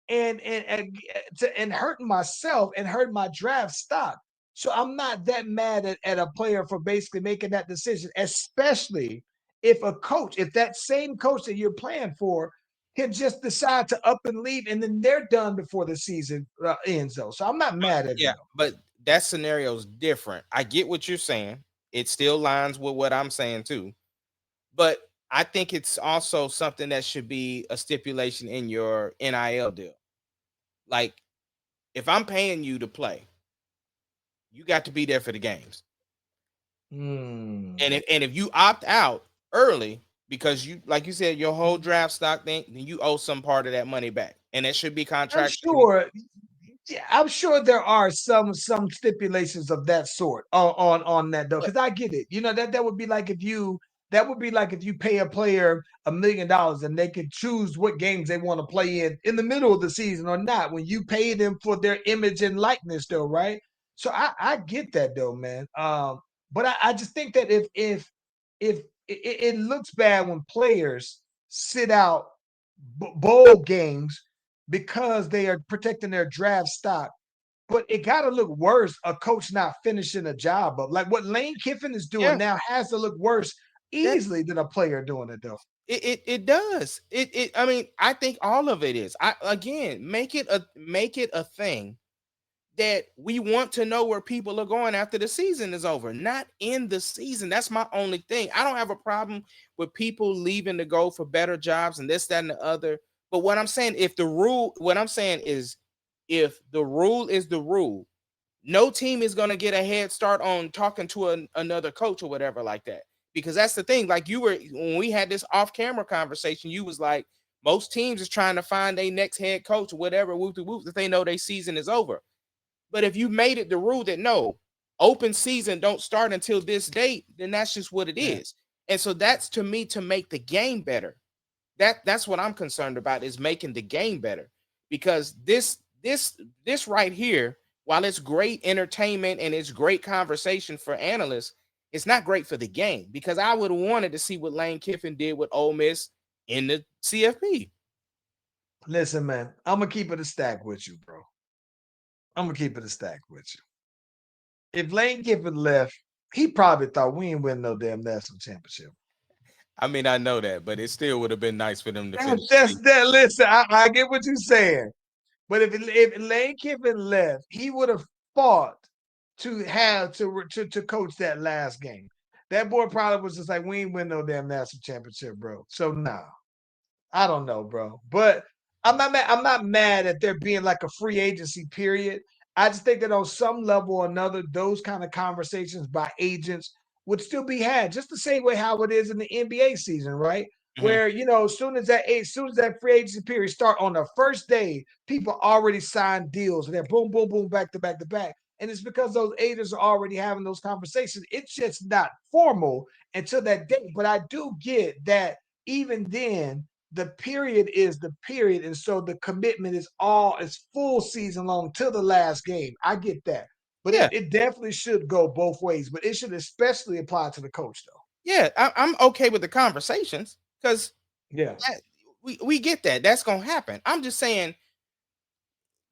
and hurting myself and hurting my draft stock. So I'm not that mad at a player for basically making that decision, especially if that same coach that you're playing for can just decide to up and leave, and then they're done before the season ends. Though, so I'm not mad at Yeah, him. but that scenario is different. I get what you're saying. It still lines with what I'm saying too. But I think it's also something that should be a stipulation in your NIL deal. Like, if I'm paying you to play, you got to be there for the games. Hmm. And if you opt out early because you, like you said, your whole draft stock thing, then you owe some part of that money back, and it should be I'm contractually. sure. Yeah, I'm sure there are some stipulations of that sort on that though, But because I get it. You know that would be like if you pay a player $1 million and they can choose what games they want to play in the middle of the season or not. When you pay them for their image and likeness, though, right? So I get that though, man. But I just think that if it looks bad when players sit out bowl games because they are protecting their draft stock. But it got to look worse a coach not finishing a job up. Like what Lane Kiffin is doing yeah, now has to look worse that easily than a player doing it though. it does. I mean, I think all of it is. I again make it a thing that we want to know where people are going after the season is over, not in the season. That's my only thing. I don't have a problem with people leaving to go for better jobs and this, that, and the other. But what I'm saying, what I'm saying is, if the rule is the rule, no team is going to get a head start on talking to another coach or whatever like that. Because that's the thing. Like, you were, when we had this off camera conversation, you was like, most teams is trying to find their next head coach or whatever, whoop de whoop, that they know their season is over. But if you made it the rule that no, open season don't start until this date, then that's just what it Yeah. is. And so that's, to me, to make the game better. That's what I'm concerned about, is making the game better. Because this right here, while it's great entertainment and it's great conversation for analysts, it's not great for the game. Because I would have wanted to see what Lane Kiffin did with Ole Miss in the CFP. Listen, man, I'm gonna keep it a stack with you, bro. I'm gonna keep it a stack with you. If Lane Kiffin left, he probably thought we ain't win no damn national championship. I mean, I know that, but it still would have been nice for them to finish the That's season. that. Listen, I get what you're saying. But if Lane Kiffin left, he would have fought to have to coach that last game. That boy probably was just like, we ain't win no damn national championship, bro. So nah, I don't know, bro. But I'm not mad. I'm not mad at there being like a free agency period. I just think that on some level or another, those kind of conversations by agents would still be had, just the same way how it is in the NBA season, right? Mhm. Where as soon as that free agency period start on the first day, people already signed deals and they're boom, boom, boom, back to back to back. And it's because those agents are already having those conversations. It's just not formal until that day. But I do get that even then, the period is the period, and so the commitment is full season long to the last game. I get that, but Yeah, it definitely should go both ways. But it should especially apply to the coach, though. yeah, I'm okay with the conversations, because Yeah, we get that. That's gonna happen. I'm just saying,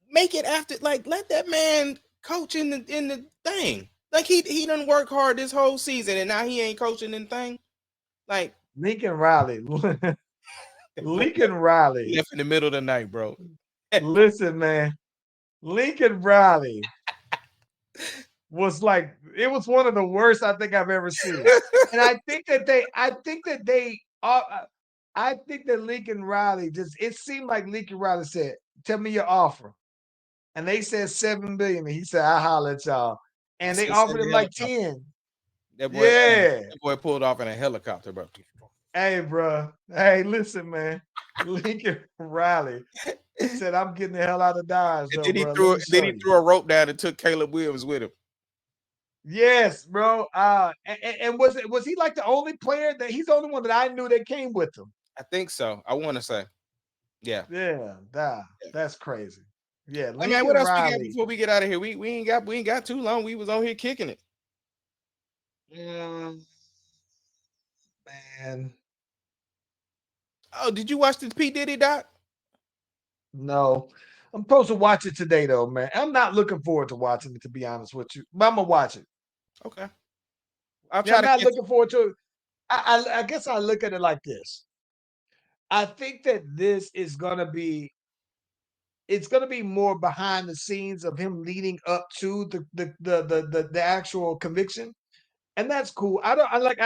make it after, like, let that man coach in the thing. Like, he done work hard this whole season, and now he ain't coaching in the thing. Like, Lincoln Riley, that boy Lincoln Riley. left in the middle of the night, bro. Listen, man, Lincoln Riley was like it was one of the worst I think I've ever seen. And I think that I think that Lincoln Riley just it seemed like Lincoln Riley said, "Tell me your offer." And they said 7 billion. And he said, "I'll holler at y'all." He And they said send offered the him like helicopter. 10. That boy, Yeah. that boy pulled off in a helicopter, bro. Hey, bro. Hey, listen, man. Lincoln Riley said, "I'm getting the hell out of Dodge, And though, bro. Let me then show he you." threw a rope down and took Caleb Williams with him. Yes, bro. And was he like the only player that he's the only one that I knew that came with him? I think so. I want to say, yeah. Yeah, that's crazy. Yeah, Hey man, what Lincoln else we got Riley. before we get out of here? We ain't got too long. We was on here kicking it. Man, Oh, did you watch the P Diddy doc? no. I'm supposed to watch it today, though, man. I'm not looking forward to watching it, to be honest with you. But I'm gonna watch it. Okay, I'll Yeah, try I'm to not catch. looking forward to it. I guess I look at it like this. I think that this is gonna be it's gonna be more behind the scenes of him leading up to the actual conviction. And that's cool. I don't I like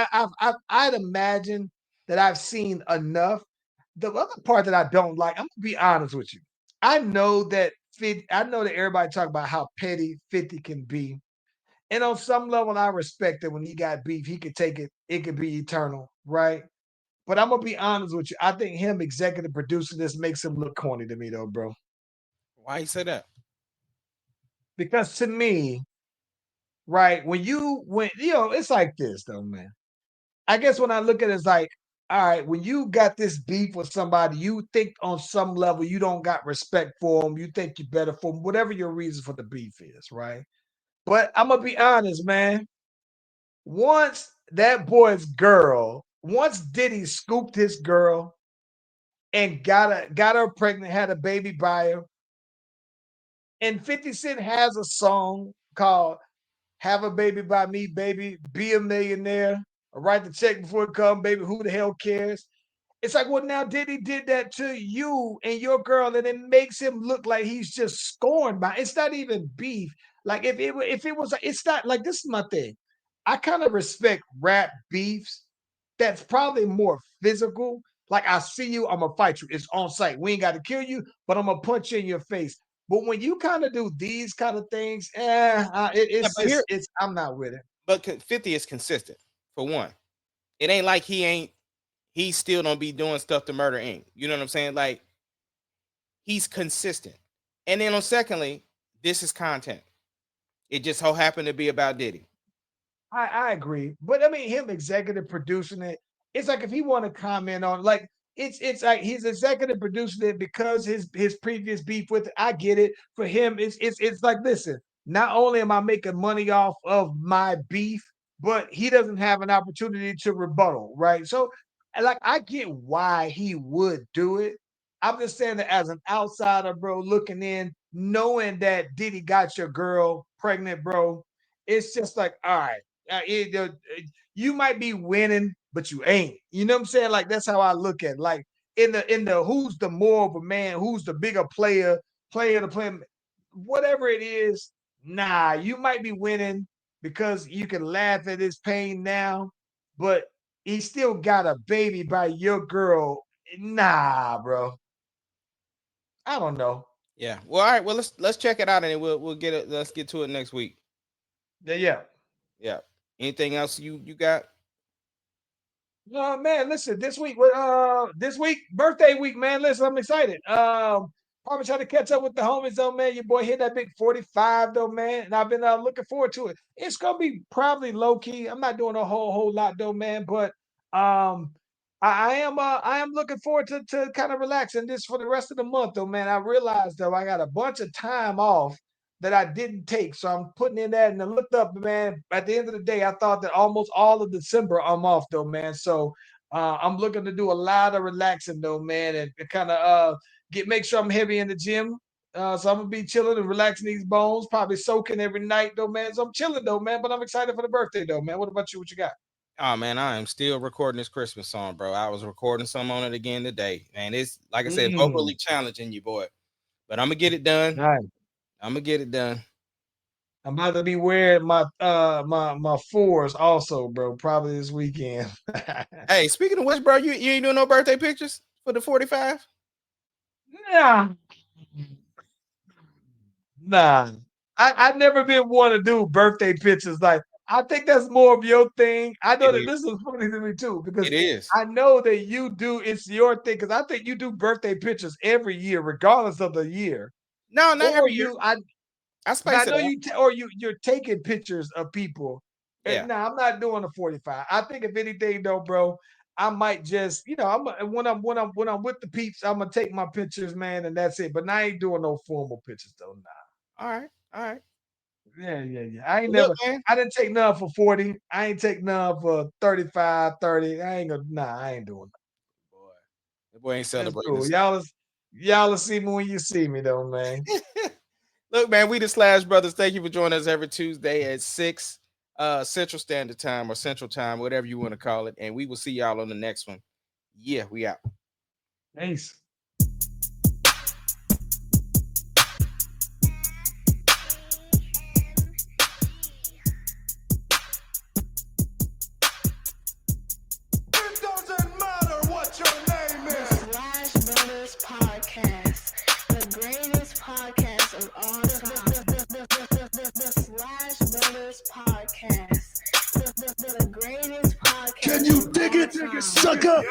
I'd imagine that I've seen enough. The other part that I don't like, I'm gonna be honest with you. I know that everybody talk about how petty 50 can be. And on some level, I respect that when he got beef, he could take it, it could be eternal, right? But I'm gonna be honest with you. I think him executive producing this makes him look corny to me though, bro. Why you say that? Because to me, right, when it's like this though, man. I guess when I look at it, it's like, all right, when you got this beef with somebody, you think on some level you don't got respect for them. You think you're better for them, whatever your reason for the beef is, right? But I'm gonna be honest, man. Once Diddy scooped his girl and got her pregnant, had a baby by her, and 50 Cent has a song called "Have a Baby by Me, Baby, Be a Millionaire." Write the check before it come, baby. Who the hell cares? It's like, well, now Diddy did that to you and your girl, and it makes him look like he's just scorned by. It's not even beef. Like if it was, it's not like this is my thing. I kind of respect rap beefs. That's probably more physical. Like I see you, I'm gonna fight you. It's on site. We ain't got to kill you, but I'm gonna punch you in your face. But when you kind of do these kind of things, Yeah, it's but here, just it's. I'm not with it. but 50 is consistent for one. It ain't like he still don't be doing stuff to Murder Inc. You know what I'm saying? Like he's consistent. And then on secondly, this is content. It just so happened to be about Diddy. I agree, but I mean, him executive producing it, it's like if he want to comment on like it's like he's executive producing it because his previous beef with it. I get it. For him, it's like listen. Not only am I making money off of my beef, but he doesn't have an opportunity to rebuttal, right? So, like, I get why he would do it. I'm just saying that as an outsider, bro, looking in, knowing that Diddy got your girl pregnant, bro, it's just like, all right you might be winning, but you ain't. You know what I'm saying? Like that's how I look at it. Like in the who's the more of a man, who's the bigger player to play, whatever it is. Nah, you might be winning because you can laugh at his pain now, but he still got a baby by your girl. Nah, bro. I don't know. Yeah. Well, all right. Well, let's check it out and then we'll get it. Let's get to it next week. Yeah. Yeah. Anything else you got? No, man, listen, this week, birthday week, man. Listen, I'm excited. Probably trying to catch up with the homies though, man. Your boy hit that big 45 though, man. And I've been looking forward to it. It's gonna be probably low key. I'm not doing a whole lot though, man, but um I am looking forward to kind of relaxing this for the rest of the month though, man. I realized though I got a bunch of time off that I didn't take. So I'm putting in that and I looked up, man. At the end of the day, I thought that almost all of December I'm off though, man. So I'm looking to do a lot of relaxing though, man, and kind of make sure I'm heavy in the gym. So I'm gonna be chilling and relaxing these bones, probably soaking every night though, man. So I'm chilling though, man. But I'm excited for the birthday though, man. What about you? What you got? Oh man, I am still recording this Christmas song, bro. I was recording some on it again today. Man, it's like I said, vocally challenging you, boy. But I'm gonna get it done. Nice. I'm gonna get it done. I'm about to be wearing my my fours also, bro. Probably this weekend. Hey, speaking of which, bro, you ain't doing no birthday pictures for the 45? Nah, nah. I never been one to do birthday pictures. Like I think that's more of your thing. I know It that is. this is funny to me too It because is. I know that you do. It's your thing because I think you do birthday pictures every year, regardless of the year. No, not Or every year. you, I but I space it know out. you're taking pictures of people. And Yeah. no, I'm not doing a 45. I think if anything though, bro, I might just, when I'm with the peeps, I'm gonna take my pictures, man, and that's it. But I ain't doing no formal pictures though. All right. All right. Nah. Yeah. I ain't Well, look, never man. I didn't take none for 40. I ain't take none for 35, 30. I ain't gonna I ain't doing Boy, the boy ain't that. That's celebrating cool. this. Y'all will see me when you see me though, man. Look, man, we the Slash Brothers. Thank you for joining us every Tuesday at 6 Central Standard Time or Central Time, whatever you want to call it. And we will see y'all on the next one. Yeah, we out. Peace. It doesn't matter what your name The is. Slash Brothers Podcast, the greatest podcast of all time. The Slash Brothers Podcast, the greatest podcast. Can you of dig all it, time. sucker?